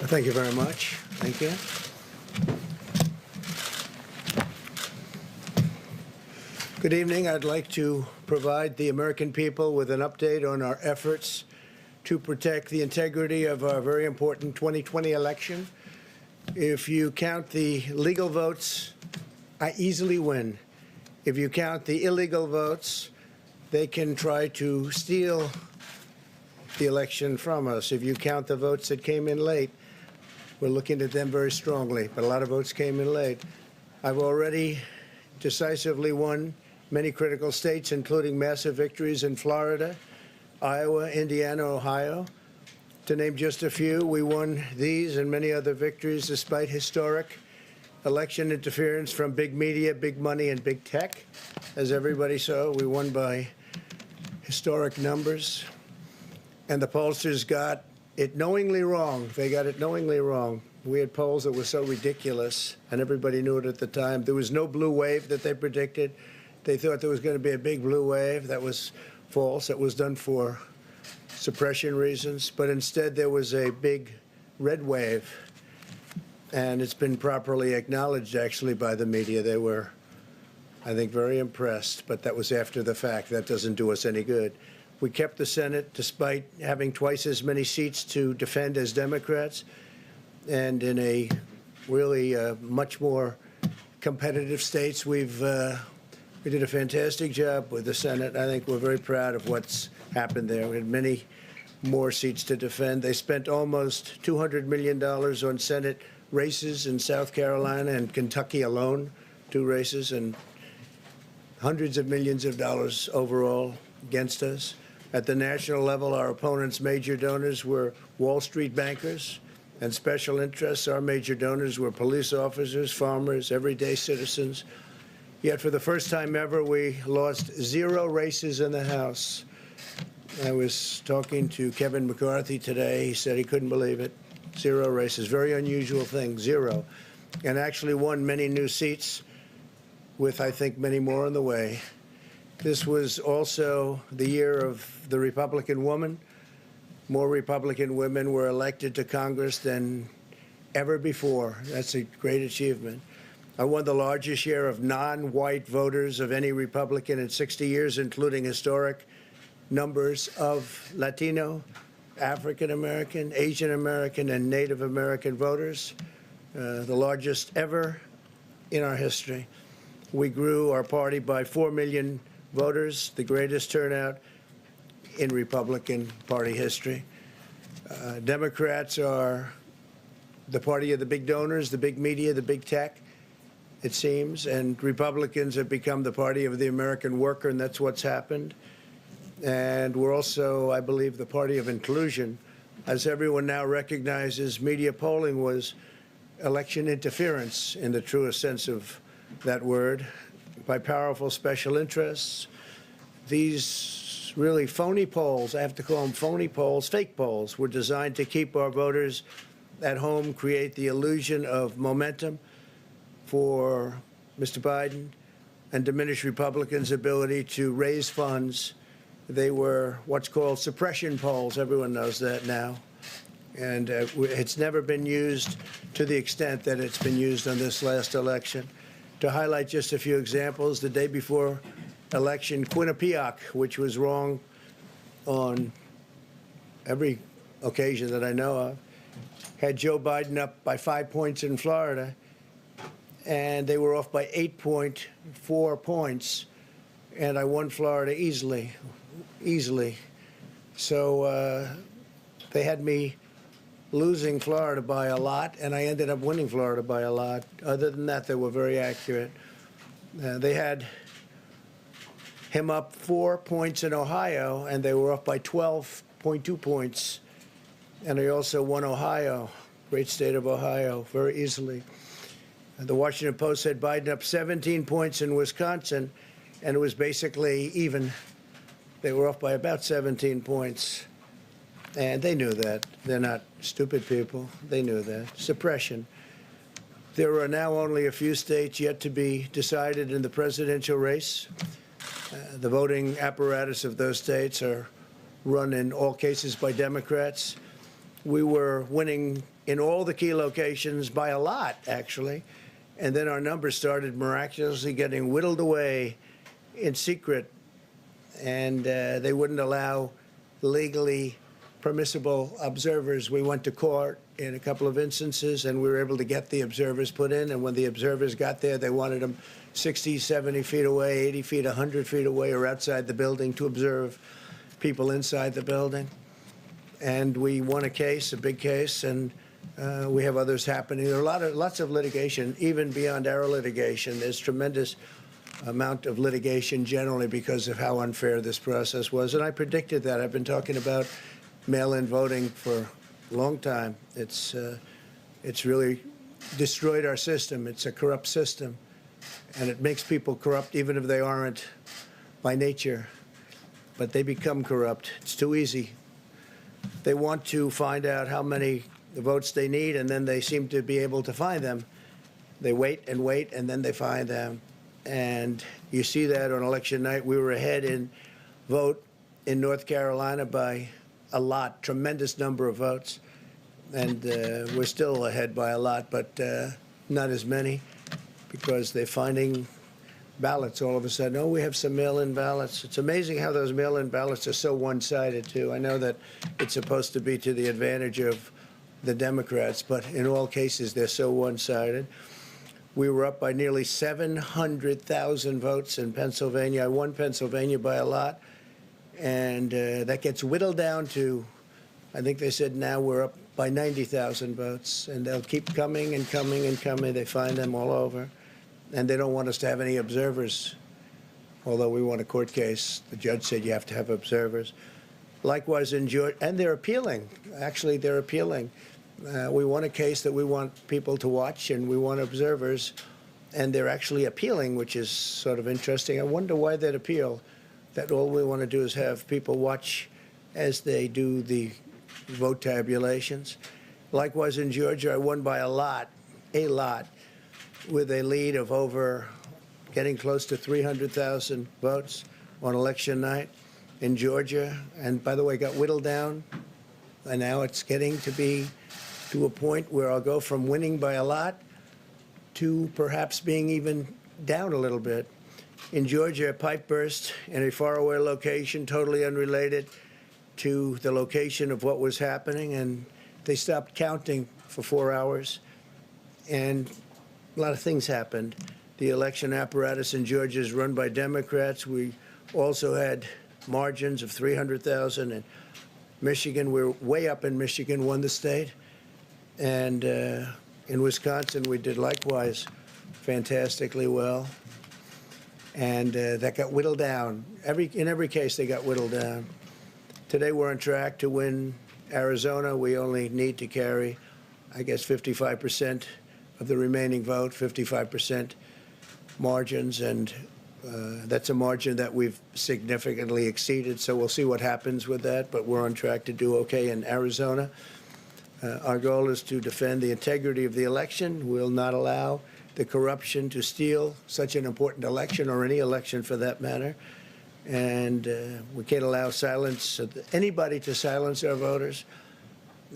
Thank you very much. Thank you. Good evening. I'd like to provide the American people with an update on our efforts to protect the integrity of our very important 2020 election. If you count the legal votes, I easily win. If you count the illegal votes, they can try to steal the election from us. If you count the votes that came in late, we're looking at them very strongly, but a lot of votes came in late. I've already decisively won many critical states, including massive victories in Florida, Iowa, Indiana, Ohio. To name just a few, we won these and many other victories despite historic election interference from big media, big money, and big tech. As everybody saw, we won by historic numbers. And the pollsters got it knowingly wrong. They got it knowingly wrong. We had polls that were so ridiculous, and everybody knew it at the time. There was no blue wave that they predicted. They thought there was going to be a big blue wave. That was false. It was done for suppression reasons. But instead, there was a big red wave. And it's been properly acknowledged, actually, by the media. They were, I think, very impressed. But that was after the fact. That doesn't do us any good. We kept the Senate despite having twice as many seats to defend as Democrats. And in a really much more competitive states, we did a fantastic job with the Senate. I think we're very proud of what's happened there. We had many more seats to defend. They spent almost $200 million on Senate races in South Carolina and Kentucky alone, 2 races, and hundreds of millions of dollars overall against us. At the national level, our opponents' major donors were Wall Street bankers and special interests. Our major donors were police officers, farmers, everyday citizens. Yet for the first time ever, we lost 0 races in the House. I was talking to Kevin McCarthy today. He said he couldn't believe it. 0 races, very unusual thing, 0. And actually won many new seats with, I think, many more on the way. This was also the year of the Republican woman. More Republican women were elected to Congress than ever before. That's a great achievement. I won the largest share of non-white voters of any Republican in 60 years, including historic numbers of Latino, African American, Asian American, and Native American voters, the largest ever in our history. We grew our party by 4 million voters, the greatest turnout in Republican Party history. Democrats are the party of the big donors, the big media, the big tech, it seems, and Republicans have become the party of the American worker, and that's what's happened. And we're also, I believe, the party of inclusion. As everyone now recognizes, media polling was election interference in the truest sense of that word by powerful special interests. These really phony polls, I have to call them phony polls, fake polls, were designed to keep our voters at home, create the illusion of momentum for Mr. Biden, and diminish Republicans' ability to raise funds. They were what's called suppression polls. Everyone knows that now. And it's never been used to the extent that it's been used on this last election. To highlight just a few examples, the day before election, Quinnipiac, which was wrong on every occasion that I know of, had Joe Biden up by 5 points in Florida, and they were off by 8.4 points, and I won Florida easily. So they had me losing Florida by a lot, and I ended up winning Florida by a lot. Other than that, they were very accurate. They had him up 4 points in Ohio, and they were off by 12.2 points. And I also won Ohio, great state of Ohio, very easily. The Washington Post said Biden up 17 points in Wisconsin, and it was basically even. They were off by about 17 points. And they knew that. They're not stupid people. They knew that. Suppression. There are now only a few states yet to be decided in the presidential race. The voting apparatus of those states are run in all cases by Democrats. we were winning in all the key locations by a lot, actually. And then our numbers started miraculously getting whittled away in secret, and they wouldn't allow legally permissible observers. We went to court in a couple of instances, and we were able to get the observers put in. And when the observers got there, they wanted them 60, 70 feet away, 80 feet, 100 feet away, or outside the building to observe people inside the building. And we won a case, a big case, and we have others happening. There are lots of litigation, even beyond our litigation. There's tremendous amount of litigation generally because of how unfair this process was. And I predicted that. I've been talking about mail-in voting for a long time. It's really destroyed our system. It's a corrupt system, and it makes people corrupt even if they aren't by nature. But they become corrupt. It's too easy. They want to find out how many votes they need, and then they seem to be able to find them. They wait, and then they find them. And you see that on election night. We were ahead in vote in North Carolina by a lot, tremendous number of votes. And we're still ahead by a lot, but not as many, because they're finding ballots all of a sudden. Oh, we have some mail-in ballots. It's amazing how those mail-in ballots are so one-sided, too. I know that it's supposed to be to the advantage of the Democrats, but in all cases, they're so one-sided. We were up by nearly 700,000 votes in Pennsylvania. I won Pennsylvania by a lot, and that gets whittled down to, I think they said now we're up by 90,000 votes, and they'll keep coming and coming and coming. They find them all over. And they don't want us to have any observers, although we won a court case. The judge said you have to have observers. Likewise in Georgia, and they're appealing. Actually, they're appealing. We won a case that we want people to watch, and we want observers, and they're actually appealing, which is sort of interesting. I wonder why they'd appeal, that all we want to do is have people watch as they do the vote tabulations. Likewise in Georgia, I won by a lot, with a lead of over getting close to 300,000 votes on election night in Georgia. And by the way, got whittled down, and now it's getting to be to a point where I'll go from winning by a lot to perhaps being even down a little bit. In Georgia, a pipe burst in a faraway location, totally unrelated to the location of what was happening, and they stopped counting for 4 hours. And a lot of things happened. The election apparatus in Georgia is run by Democrats. We also had margins of 300,000. In Michigan, we're way up in Michigan, won the state. And in Wisconsin, we did likewise fantastically well. And that got whittled down. In every case, they got whittled down. Today, we're on track to win Arizona. We only need to carry, I guess, 55% of the remaining vote, 55% margins, and that's a margin that we've significantly exceeded, so we'll see what happens with that, but we're on track to do okay in Arizona. Our goal is to defend the integrity of the election. We'll not allow the corruption to steal such an important election, or any election for that matter, and we can't allow anybody to silence our voters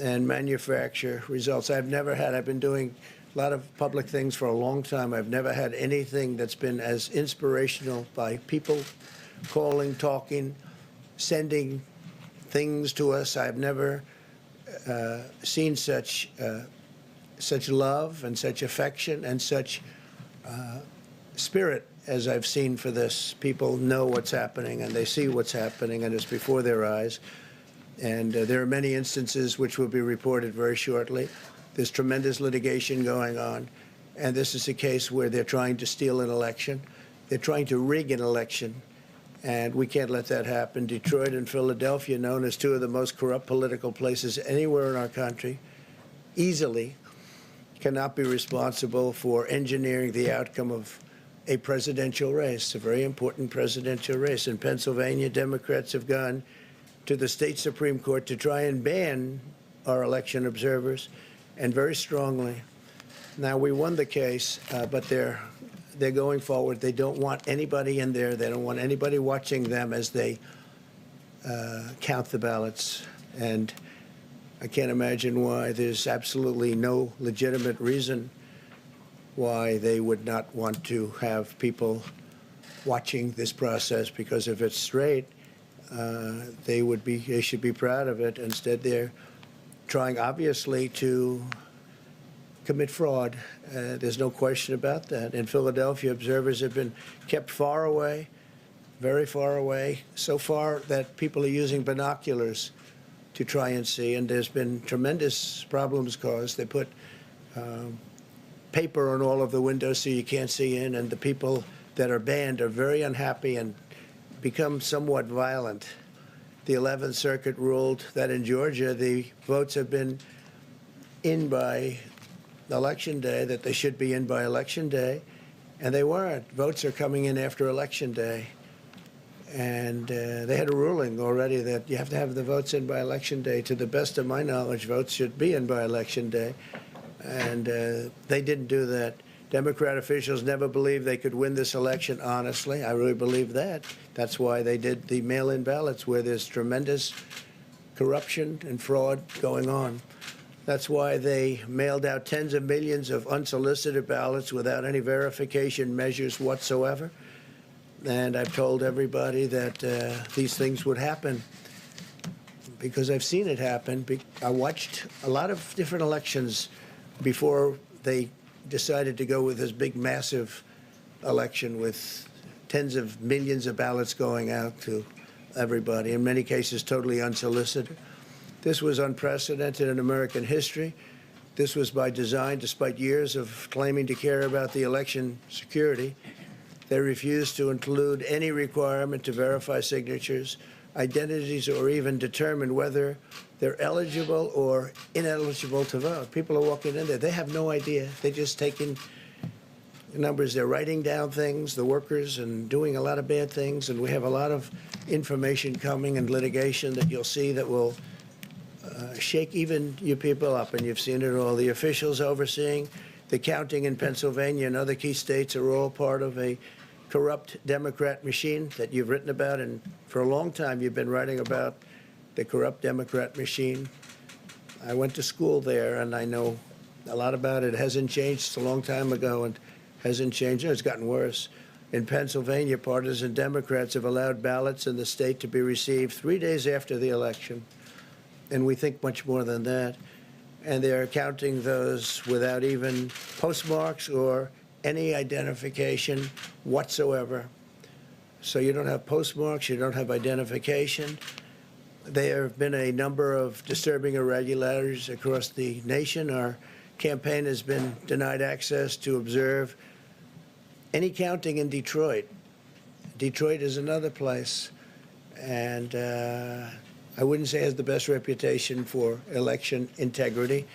and manufacture results. I've been doing a lot of public things for a long time. I've never had anything that's been as inspirational, by people calling, talking, sending things to us. I've never seen such love and such affection and such spirit as I've seen for this. People know what's happening, and they see what's happening, and it's before their eyes. And there are many instances which will be reported very shortly. There's tremendous litigation going on, and this is a case where they're trying to steal an election. They're trying to rig an election, and we can't let that happen. Detroit and Philadelphia, known as two of the most corrupt political places anywhere in our country, easily cannot be responsible for engineering the outcome of a presidential race, a very important presidential race. In Pennsylvania, Democrats have gone to the state Supreme Court to try and ban our election observers, and very strongly. Now, we won the case, but they're going forward. They don't want anybody in there. They don't want anybody watching them as they count the ballots. And I can't imagine why there's absolutely no legitimate reason why they would not want to have people watching this process, because if it's straight, they should be proud of it. Instead, they're trying, obviously, to commit fraud. There's no question about that. In Philadelphia, observers have been kept far away, very far away, so far that people are using binoculars to try and see, and there's been tremendous problems caused. They put paper on all of the windows so you can't see in, and the people that are banned are very unhappy and become somewhat violent. The 11th Circuit ruled that in Georgia, the votes have been in by Election Day, that they should be in by Election Day, and they weren't. Votes are coming in after Election Day. And they had a ruling already that you have to have the votes in by Election Day. To the best of my knowledge, votes should be in by Election Day. And they didn't do that. Democrat officials never believed they could win this election honestly. I really believe that. That's why they did the mail-in ballots, where there's tremendous corruption and fraud going on. That's why they mailed out tens of millions of unsolicited ballots without any verification measures whatsoever. And I've told everybody that these things would happen because I've seen it happen. I watched a lot of different elections before they decided to go with this big, massive election with tens of millions of ballots going out to everybody, in many cases totally unsolicited. This was unprecedented in American history. This was by design, despite years of claiming to care about the election security. They refused to include any requirement to verify signatures, identities, or even determine whether they're eligible or ineligible to vote. People are walking in there. They have no idea. They're just taking numbers. They're writing down things, the workers, and doing a lot of bad things. And we have a lot of information coming and litigation that you'll see that will shake even you people up. And you've seen it all. The officials overseeing the counting in Pennsylvania and other key states are all part of a corrupt Democrat machine that you've written about, and for a long time you've been writing about the corrupt Democrat machine. I went to school there, and I know a lot about it. It hasn't changed. It's a long time ago, and hasn't changed. It's gotten worse. In Pennsylvania, partisan Democrats have allowed ballots in the state to be received 3 days after the election, and we think much more than that. And they're counting those without even postmarks or any identification whatsoever. So you don't have postmarks, you don't have identification. There have been a number of disturbing irregularities across the nation. Our campaign has been denied access to observe any counting in Detroit. Detroit is another place, and I wouldn't say it has the best reputation for election integrity.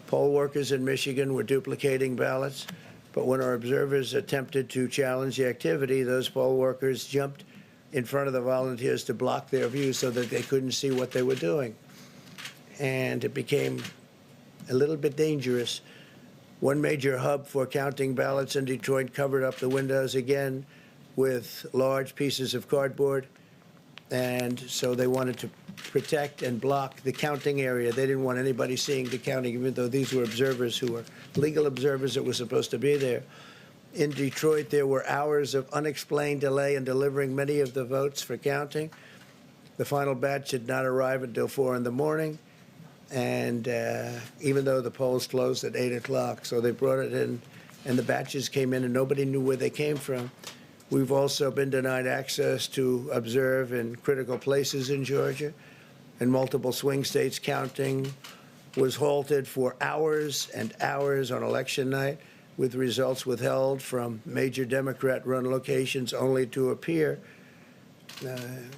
Poll workers in Michigan were duplicating ballots, but when our observers attempted to challenge the activity, those poll workers jumped in front of the volunteers to block their view so that they couldn't see what they were doing. And it became a little bit dangerous. One major hub for counting ballots in Detroit covered up the windows again with large pieces of cardboard. And so they wanted to protect and block the counting area. They didn't want anybody seeing the counting, even though these were observers who were legal observers that were supposed to be there. In Detroit, there were hours of unexplained delay in delivering many of the votes for counting. The final batch did not arrive until 4 in the morning, and even though the polls closed at 8 o'clock, so they brought it in, and the batches came in, and nobody knew where they came from. We've also been denied access to observe in critical places in Georgia. In multiple swing states, counting was halted for hours and hours on election night, with results withheld from major Democrat-run locations only to appear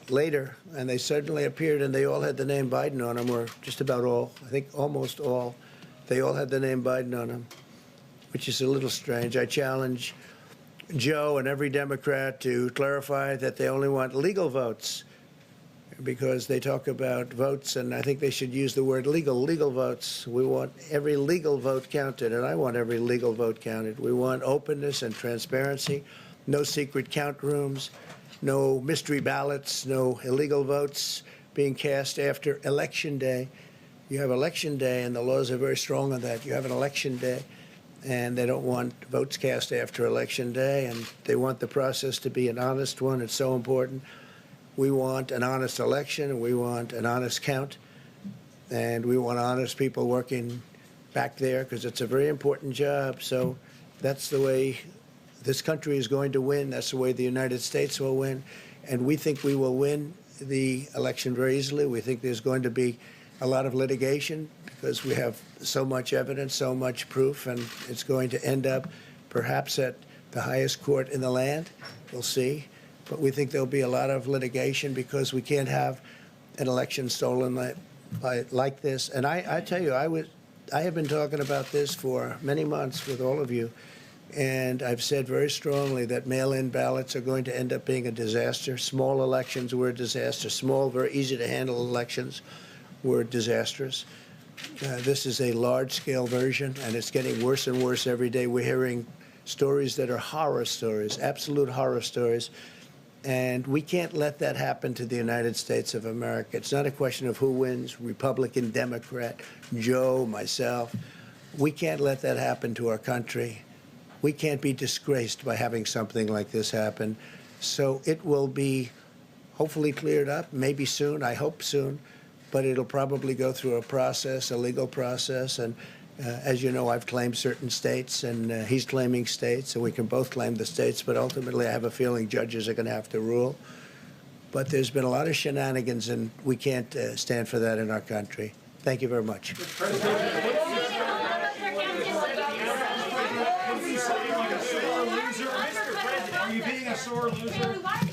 later. And they suddenly appeared, and they all had the name Biden on them, or just about all. I think almost all. They all had the name Biden on them, which is a little strange. I challenge Joe and every Democrat to clarify that they only want legal votes, because they talk about votes, and I think they should use the word legal votes. We want every legal vote counted, and I want every legal vote counted. We want openness and transparency, no secret count rooms, no mystery ballots, no illegal votes being cast after Election Day. You have election day, and the laws are very strong on that. You have an election day, and they don't want votes cast after election day, and they want the process to be an honest one. It's so important. We want an honest election, and we want an honest count, and we want honest people working back there because it's a very important job. So that's the way this country is going to win. That's the way the United States will win. And we think we will win the election very easily. We think there's going to be a lot of litigation because we have so much evidence, so much proof, and it's going to end up perhaps at the highest court in the land. We'll see. But we think there'll be a lot of litigation because we can't have an election stolen like this. And I tell you, I have been talking about this for many months with all of you, and I've said very strongly that mail-in ballots are going to end up being a disaster. Small elections were a disaster. Small, very easy to handle elections were disastrous. This is a large-scale version, and it's getting worse and worse every day. We're hearing stories that are horror stories, absolute horror stories, and we can't let that happen to the United States of America. It's not a question of who wins, Republican, Democrat, Joe, myself. We can't let that happen to our country. We can't be disgraced by having something like this happen. So it will be hopefully cleared up, maybe soon, I hope soon, but it'll probably go through a process, a legal process. And as you know, I've claimed certain states, and he's claiming states, and we can both claim the states. But ultimately, I have a feeling judges are going to have to rule. But there's been a lot of shenanigans, and we can't stand for that in our country. Thank you very much. Are you being a sore loser?